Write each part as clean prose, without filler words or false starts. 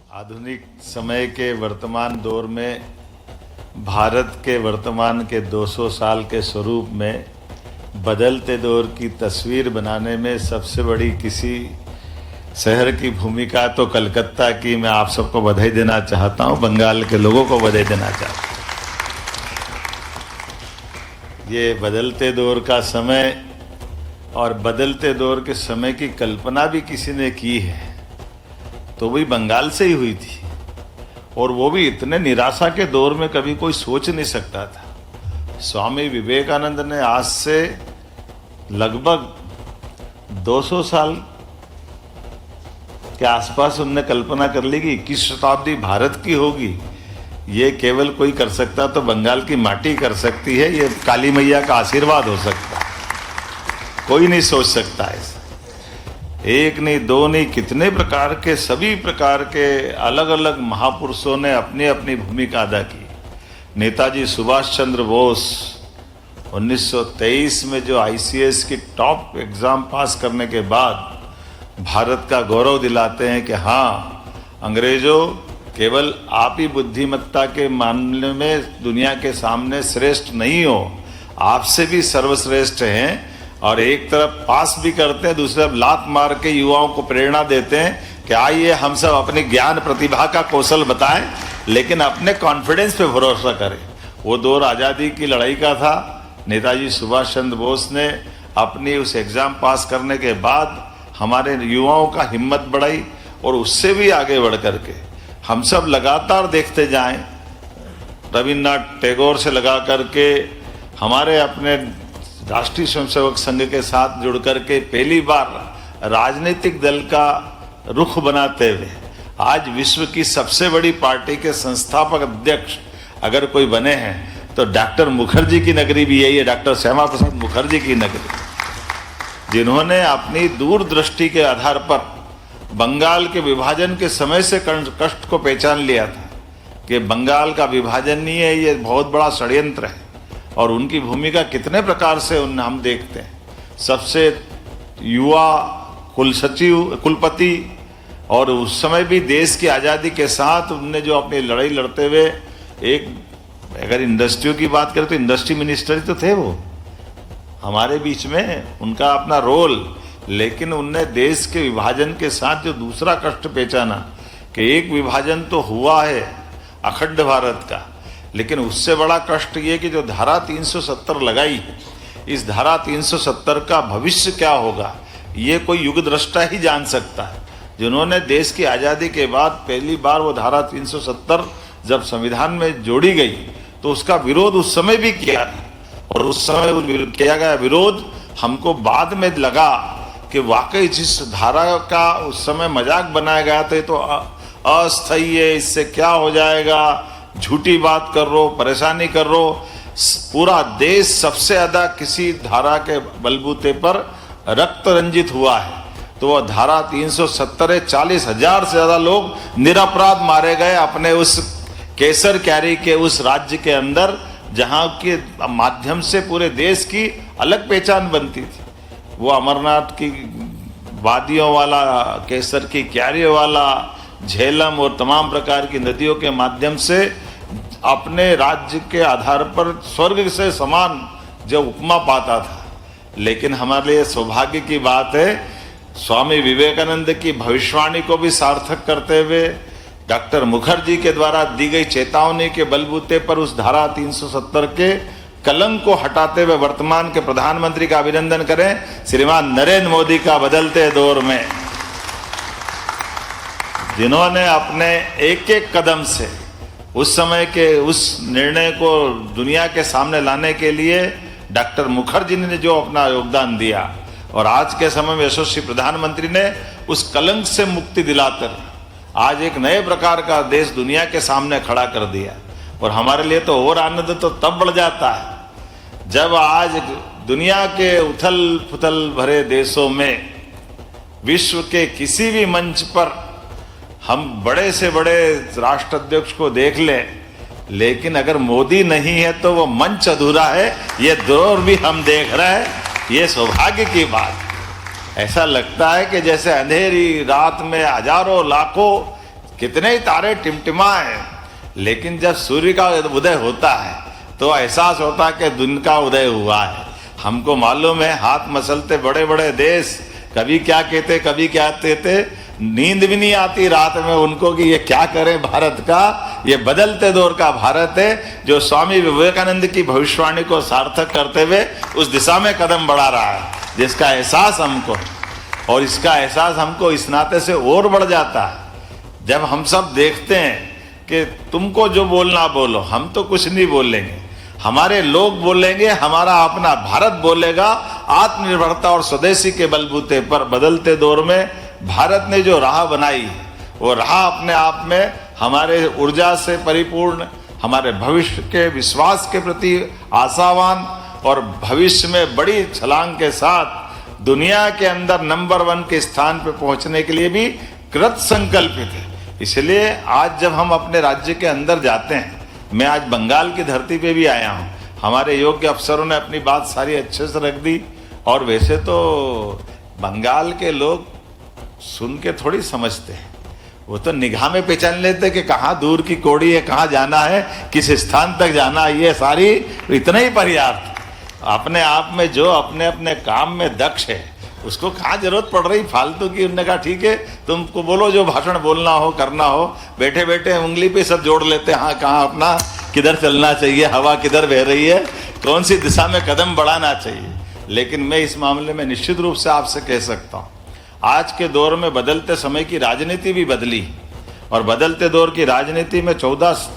आधुनिक समय के वर्तमान दौर में भारत के वर्तमान के 200 साल के स्वरूप में बदलते दौर की तस्वीर बनाने में सबसे बड़ी किसी शहर की भूमिका तो कलकत्ता की मैं आप सबको बधाई देना चाहता हूं, बंगाल के लोगों को बधाई देना चाहता हूं। ये बदलते दौर का समय और बदलते दौर के समय की कल्पना भी किसी ने की है तो वही बंगाल से ही हुई थी, और वो भी इतने निराशा के दौर में कभी कोई सोच नहीं सकता था। स्वामी विवेकानंद ने आज से लगभग 200 साल के आसपास उनने कल्पना कर ली कि 21 शताब्दी भारत की होगी। ये केवल कोई कर सकता तो बंगाल की माटी कर सकती है, ये काली मैया का आशीर्वाद हो सकता है, कोई नहीं सोच सकता ऐसा। एक नहीं दो नहीं, कितने प्रकार के सभी प्रकार के अलग अलग महापुरुषों ने अपनी अपनी भूमिका अदा की। नेताजी सुभाष चंद्र बोस 1923 में जो आईसीएस की टॉप एग्जाम पास करने के बाद भारत का गौरव दिलाते हैं कि हाँ, अंग्रेजों केवल आप ही बुद्धिमत्ता के मामले में दुनिया के सामने श्रेष्ठ नहीं हो, आपसे भी सर्वश्रेष्ठ हैं। और एक तरफ पास भी करते हैं, दूसरी तरफ लात मार के युवाओं को प्रेरणा देते हैं कि आइए हम सब अपनी ज्ञान प्रतिभा का कौशल बताएं, लेकिन अपने कॉन्फिडेंस पे भरोसा करें। वो दौर आज़ादी की लड़ाई का था। नेताजी सुभाष चंद्र बोस ने अपनी उस एग्ज़ाम पास करने के बाद हमारे युवाओं का हिम्मत बढ़ाई, और उससे भी आगे बढ़ करके हम सब लगातार देखते जाएं, रविन्द्रनाथ टैगोर से लगा करके हमारे अपने राष्ट्रीय स्वयंसेवक संघ के साथ जुड़ करके पहली बार राजनीतिक दल का रुख बनाते हुए आज विश्व की सबसे बड़ी पार्टी के संस्थापक अध्यक्ष अगर कोई बने हैं तो डॉक्टर मुखर्जी की नगरी भी यही है, डॉक्टर श्यामा प्रसाद मुखर्जी की नगरी, जिन्होंने अपनी दूरदृष्टि के आधार पर बंगाल के विभाजन के समय से कष्ट को पहचान लिया था कि बंगाल का विभाजन नहीं है, ये बहुत बड़ा षड्यंत्र है। और उनकी भूमिका कितने प्रकार से हम देखते हैं। सबसे युवा कुलपति, और उस समय भी देश की आज़ादी के साथ उनने जो अपनी लड़ाई लड़ते हुए, एक अगर इंडस्ट्रियों की बात करें तो इंडस्ट्री मिनिस्टर तो थे वो हमारे बीच में, उनका अपना रोल। लेकिन उनने देश के विभाजन के साथ जो दूसरा कष्ट पहचाना कि एक विभाजन तो हुआ है अखंड भारत का, लेकिन उससे बड़ा कष्ट ये कि जो धारा 370 लगाई है, इस धारा 370 का भविष्य क्या होगा ये कोई युग दृष्टा ही जान सकता है। जिन्होंने देश की आज़ादी के बाद पहली बार वो धारा 370 जब संविधान में जोड़ी गई तो उसका विरोध उस समय भी किया, और उस समय किया गया विरोध हमको बाद में लगा कि वाकई जिस धारा का उस समय मजाक बनाया गया था तो अस्थायी है, इससे क्या हो जाएगा, झूठी बात कर रो, परेशानी कर रो। पूरा देश सबसे ज्यादा किसी धारा के बलबूते पर रक्त रंजित हुआ है तो वह धारा 370 40,000 से ज्यादा लोग निरपराध मारे गए अपने उस केसर कैरी के उस राज्य के अंदर, जहां के माध्यम से पूरे देश की अलग पहचान बनती थी। वो अमरनाथ की वादियों वाला, केसर की क्यारियों वाला, झेलम और तमाम प्रकार की नदियों के माध्यम से अपने राज्य के आधार पर स्वर्ग से समान जो उपमा पाता था। लेकिन हमारे लिए सौभाग्य की बात है, स्वामी विवेकानंद की भविष्यवाणी को भी सार्थक करते हुए डॉक्टर मुखर्जी के द्वारा दी गई चेतावनी के बलबूते पर उस धारा 370 के कलंक को हटाते हुए वर्तमान के प्रधानमंत्री का अभिनंदन करें, श्रीमान नरेंद्र मोदी का बदलते दौर में, जिन्होंने अपने एक एक कदम से उस समय के उस निर्णय को दुनिया के सामने लाने के लिए डॉक्टर मुखर्जी ने जो अपना योगदान दिया, और आज के समय में यशस्वी प्रधानमंत्री ने उस कलंक से मुक्ति दिलाकर आज एक नए प्रकार का देश दुनिया के सामने खड़ा कर दिया। और हमारे लिए तो और आनंद तो तब बढ़ जाता है जब आज दुनिया के उथल पुथल भरे देशों में विश्व के किसी भी मंच पर हम बड़े से बड़े राष्ट्राध्यक्ष को देख लें, लेकिन अगर मोदी नहीं है तो वो मंच अधूरा है। ये दौर भी हम देख रहे हैं, ये सौभाग्य की बात। ऐसा लगता है कि जैसे अंधेरी रात में हजारों लाखों कितने ही तारे टिमटिमाए, लेकिन जब सूर्य का उदय होता है तो एहसास होता है कि दिन का उदय हुआ है। हमको मालूम है, हाथ मसलते बड़े बड़े देश कभी क्या कहते कभी क्या कहते, नींद भी नहीं आती रात में उनको कि ये क्या करें भारत का। ये बदलते दौर का भारत है जो स्वामी विवेकानंद की भविष्यवाणी को सार्थक करते हुए उस दिशा में कदम बढ़ा रहा है, जिसका एहसास हमको, और इसका एहसास हमको इस नाते से और बढ़ जाता है जब हम सब देखते हैं कि तुमको जो बोलना बोलो, हम तो कुछ नहीं बोलेंगे, हमारे लोग बोलेंगे, हमारा अपना भारत बोलेगा। आत्मनिर्भरता और स्वदेशी के बलबूते पर बदलते दौर में भारत ने जो राह बनाई, वो राह अपने आप में हमारे ऊर्जा से परिपूर्ण, हमारे भविष्य के विश्वास के प्रति आशावान और भविष्य में बड़ी छलांग के साथ दुनिया के अंदर नंबर 1 के स्थान पर पहुंचने के लिए भी कृत संकल्पित है। इसलिए आज जब हम अपने राज्य के अंदर जाते हैं, मैं आज बंगाल की धरती पे भी आया हूँ, हमारे योग्य अफसरों ने अपनी बात सारी अच्छे से रख दी। और वैसे तो बंगाल के लोग सुन के थोड़ी समझते हैं, वो तो निगाह में पहचान लेते कि कहाँ दूर की कौड़ी है, कहाँ जाना है, किस स्थान तक जाना है, ये सारी इतना ही पर्याप्त। अपने आप में जो अपने अपने काम में दक्ष है उसको कहाँ जरूरत पड़ रही फालतू की। उन्होंने कहा ठीक है, तुमको बोलो जो भाषण बोलना हो करना हो, बैठे बैठे उंगली पे सब जोड़ लेते हैं, हाँ कहाँ अपना किधर चलना चाहिए, हवा किधर बह रही है, कौन सी दिशा में कदम बढ़ाना चाहिए। लेकिन मैं इस मामले में निश्चित रूप से आपसे कह सकता हूँ, आज के दौर में बदलते समय की राजनीति भी बदली, और बदलते दौर की राजनीति में 14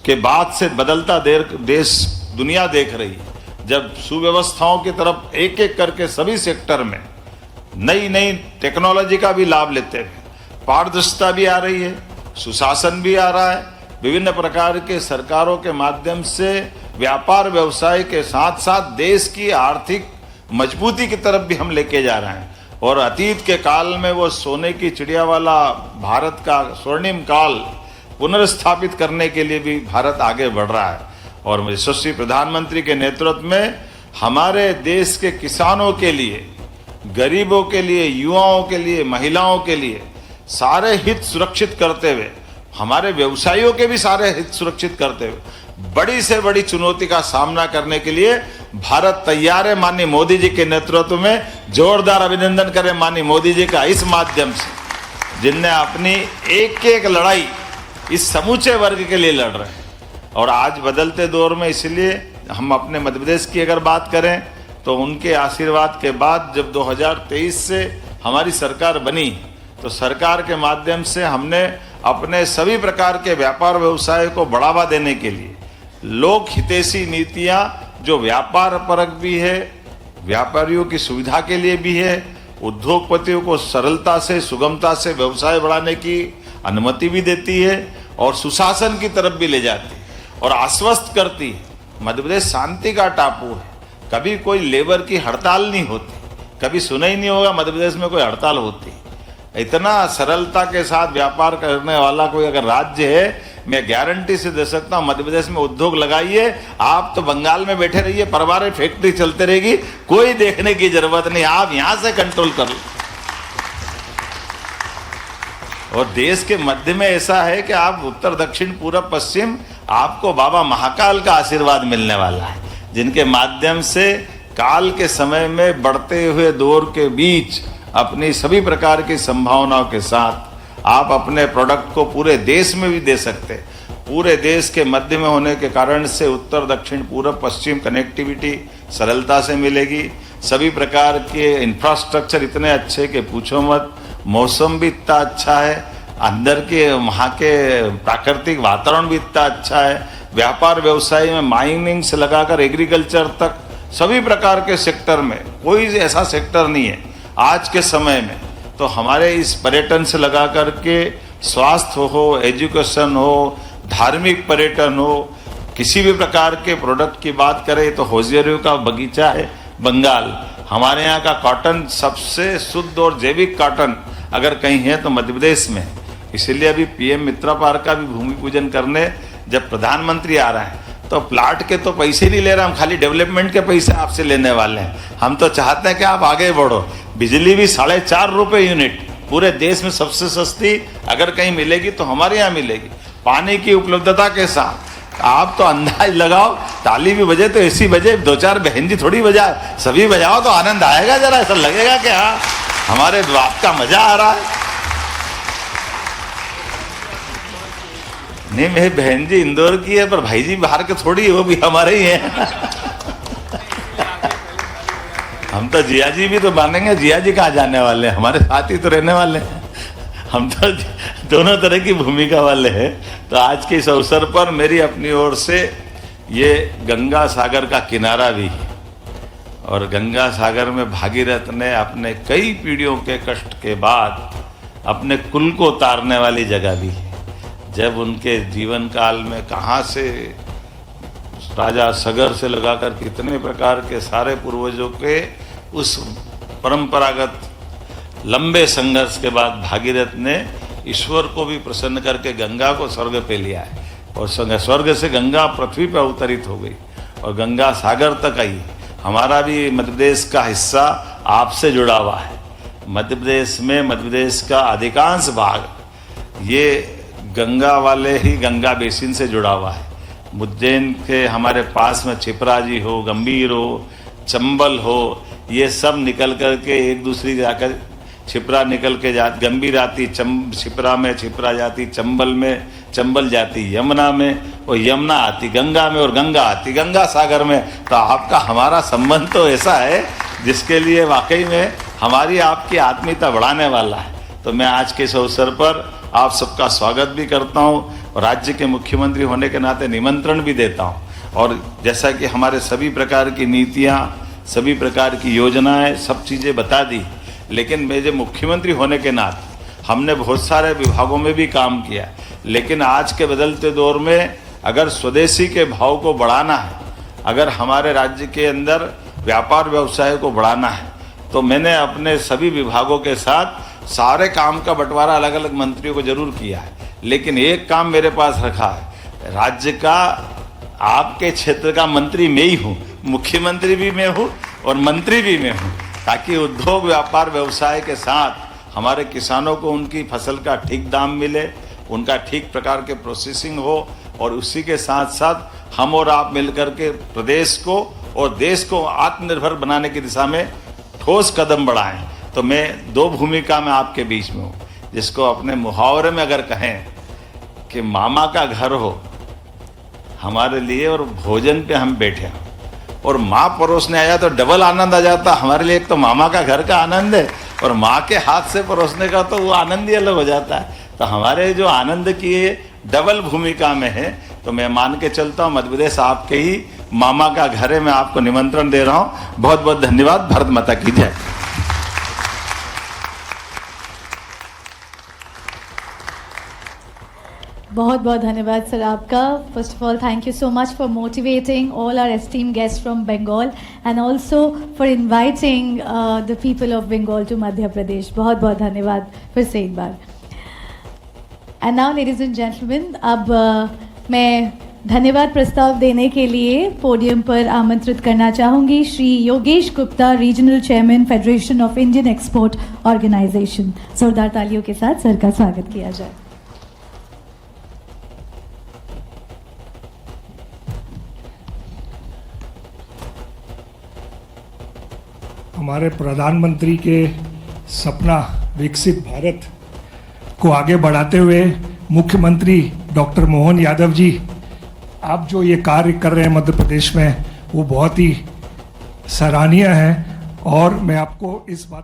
के बाद से बदलता देश दुनिया देख रही है, जब सुव्यवस्थाओं की तरफ एक एक करके सभी सेक्टर में नई नई टेक्नोलॉजी का भी लाभ लेते हुए पारदर्शिता भी आ रही है, सुशासन भी आ रहा है, विभिन्न प्रकार के सरकारों के माध्यम से व्यापार व्यवसाय के साथ साथ देश की आर्थिक मजबूती की तरफ भी हम लेके जा रहे हैं। और अतीत के काल में वो सोने की चिड़िया वाला भारत का स्वर्णिम काल पुनर्स्थापित करने के लिए भी भारत आगे बढ़ रहा है। और यशस्वी प्रधानमंत्री के नेतृत्व में हमारे देश के किसानों के लिए, गरीबों के लिए, युवाओं के लिए, महिलाओं के लिए सारे हित सुरक्षित करते हुए, हमारे व्यवसायियों के भी सारे हित सुरक्षित करते हुए बड़ी से बड़ी चुनौती का सामना करने के लिए भारत तैयार है। माननीय मोदी जी के नेतृत्व में जोरदार अभिनंदन करें माननीय मोदी जी का, इस माध्यम से जिनने अपनी एक एक लड़ाई इस समूचे वर्ग के लिए लड़ रहे हैं। और आज बदलते दौर में इसलिए हम अपने मध्य प्रदेश की अगर बात करें तो उनके आशीर्वाद के बाद जब 2023 से हमारी सरकार बनी तो सरकार के माध्यम से हमने अपने सभी प्रकार के व्यापार व्यवसाय को बढ़ावा देने के लिए लोक हितैषी नीतियां जो व्यापार परक भी है, व्यापारियों की सुविधा के लिए भी है, उद्योगपतियों को सरलता से सुगमता से व्यवसाय बढ़ाने की अनुमति भी देती है और सुशासन की तरफ भी ले जाती है और आश्वस्त करती है। मध्य प्रदेश शांति का टापू है, कभी कोई लेबर की हड़ताल नहीं होती, कभी सुना ही नहीं होगा मध्य प्रदेश में कोई हड़ताल होती। इतना सरलता के साथ व्यापार करने वाला कोई अगर राज्य है, मैं गारंटी से दे सकता हूं मध्य प्रदेश में उद्योग लगाइए, आप तो बंगाल में बैठे रहिए, परवार फैक्ट्री चलते रहेगी, कोई देखने की जरूरत नहीं, आप यहां से कंट्रोल कर लो। और देश के मध्य में ऐसा है कि आप उत्तर दक्षिण पूर्व पश्चिम, आपको बाबा महाकाल का आशीर्वाद मिलने वाला है, जिनके माध्यम से काल के समय में बढ़ते हुए दौर के बीच अपनी सभी प्रकार की संभावनाओं के साथ आप अपने प्रोडक्ट को पूरे देश में भी दे सकते हैं। पूरे देश के मध्य में होने के कारण से उत्तर दक्षिण पूर्व पश्चिम कनेक्टिविटी सरलता से मिलेगी। सभी प्रकार के इंफ्रास्ट्रक्चर इतने अच्छे कि पूछो मत, मौसम भी इतना अच्छा है, अंदर के वहाँ के प्राकृतिक वातावरण भी इतना अच्छा है, व्यापार व्यवसाय में माइनिंग से लगाकर एग्रीकल्चर तक सभी प्रकार के सेक्टर में कोई ऐसा सेक्टर नहीं है आज के समय में। तो हमारे इस पर्यटन से लगा करके स्वास्थ्य हो, एजुकेशन हो, धार्मिक पर्यटन हो, किसी भी प्रकार के प्रोडक्ट की बात करें तो होजियरियों का बगीचा है बंगाल। हमारे यहाँ का कॉटन सबसे शुद्ध और जैविक कॉटन अगर कहीं है तो मध्य प्रदेश में। इसीलिए अभी पीएम मित्रा पार्क का भी भूमि पूजन करने जब प्रधानमंत्री आ रहे हैं तो प्लाट के तो पैसे नहीं ले रहे, हम खाली डेवलपमेंट के पैसे आपसे लेने वाले हैं। हम तो चाहते हैं कि आप आगे बढ़ो। बिजली भी 4.5 रुपये यूनिट पूरे देश में सबसे सस्ती अगर कहीं मिलेगी तो हमारे यहाँ मिलेगी, पानी की उपलब्धता के साथ। आप तो अंदाज लगाओ, ताली भी बजे तो ऐसी बजे, दो चार बहन जी थोड़ी बजाए, सभी बजाओ तो आनंद आएगा, जरा ऐसा लगेगा कि हाँ हमारे बात का मजा आ रहा है। नहीं, मेरी बहन जी इंदौर की है, पर भाई जी बाहर के थोड़ी है, वो भी हमारे ही हैं। हम तो जिया जी भी तो मानेंगे, जिया जी कहाँ जाने वाले हैं, हमारे साथ ही तो रहने वाले हैं। हम तो दोनों तरह की भूमिका वाले हैं। तो आज के इस अवसर पर मेरी अपनी ओर से ये गंगा सागर का किनारा भी है, और गंगा सागर में भागीरथ ने अपने कई पीढ़ियों के कष्ट के बाद अपने कुल को उतारने वाली जगह भी है। जब उनके जीवन काल में कहाँ से राजा सगर से लगाकर कितने प्रकार के सारे पूर्वजों के उस परंपरागत लंबे संघर्ष के बाद भागीरथ ने ईश्वर को भी प्रसन्न करके गंगा को स्वर्ग पे लिया है, और स्वर्ग से गंगा पृथ्वी पर अवतरित हो गई और गंगा सागर तक आई। हमारा भी मध्य प्रदेश का हिस्सा आपसे जुड़ा हुआ है। मध्य प्रदेश में मध्य प्रदेश का अधिकांश भाग ये गंगा वाले ही गंगा बेसिन से जुड़ा हुआ है। उज्जैन के हमारे पास में छिपरा जी हो, गंभीर हो, चंबल हो, ये सब निकल करके एक दूसरी जाकर, छिपरा निकल के जाती गंभीर आती छिपरा में, छिपरा जाती चंबल में, चंबल जाती यमुना में, और यमुना आती गंगा में, और गंगा आती गंगा सागर में। तो आपका हमारा संबंध तो ऐसा है जिसके लिए वाकई में हमारी आपकी आत्मीयता बढ़ाने वाला है। तो मैं आज के इस अवसर पर आप सबका स्वागत भी करता हूँ, और राज्य के मुख्यमंत्री होने के नाते निमंत्रण भी देता हूँ। और जैसा कि हमारे सभी प्रकार की नीतियाँ, सभी प्रकार की योजनाएं, सब चीज़ें बता दी, लेकिन मेरे मुख्यमंत्री होने के नाते हमने बहुत सारे विभागों में भी काम किया। लेकिन आज के बदलते दौर में अगर स्वदेशी के भाव को बढ़ाना है, अगर हमारे राज्य के अंदर व्यापार व्यवसाय को बढ़ाना है, तो मैंने अपने सभी विभागों के साथ सारे काम का बंटवारा अलग अलग मंत्रियों को जरूर किया है। लेकिन एक काम मेरे पास रखा है, राज्य का आपके क्षेत्र का मंत्री मैं ही हूँ, मुख्यमंत्री भी मैं हूँ और मंत्री भी मैं हूँ, ताकि उद्योग व्यापार व्यवसाय के साथ हमारे किसानों को उनकी फसल का ठीक दाम मिले, उनका ठीक प्रकार के प्रोसेसिंग हो, और उसी के साथ साथ हम और आप मिलकर के प्रदेश को और देश को आत्मनिर्भर बनाने की दिशा में ठोस कदम बढ़ाएं। तो मैं दो भूमिका में आपके बीच में हूँ, जिसको अपने मुहावरे में अगर कहें कि मामा का घर हो हमारे लिए और भोजन पे हम बैठे हों और माँ परोसने आया तो डबल आनंद आ जाता हमारे लिए। एक तो मामा का घर का आनंद है, और माँ के हाथ से परोसने का तो वो आनंद ही अलग हो जाता है। तो हमारे जो आनंद की डबल भूमिका में है, तो मैं मान के चलता हूँ मध्य प्रदेश आपके ही मामा का घर है। मैं आपको निमंत्रण दे रहा हूँ। बहुत बहुत धन्यवाद। भारत माता की जय। बहुत बहुत धन्यवाद सर आपका। First of all thank you so much for motivating all our esteemed guest from Bengal and also for inviting the people of Bengal to Madhya Pradesh. बहुत बहुत धन्यवाद फिर से एक बार। And now ladies and gentleman, अब मैं धन्यवाद प्रस्ताव देने के लिए पोडियम पर आमंत्रित करना चाहूँगी Shri Yogesh Gupta, regional chairman federation of Indian export organisation. जोरदार तालियों के साथ सर का स्वागत किया जाए। हमारे प्रधानमंत्री के सपना विकसित भारत को आगे बढ़ाते हुए मुख्यमंत्री डॉक्टर मोहन यादव जी, आप जो ये कार्य कर रहे हैं मध्य प्रदेश में, वो बहुत ही सराहनीय है। और मैं आपको इस बात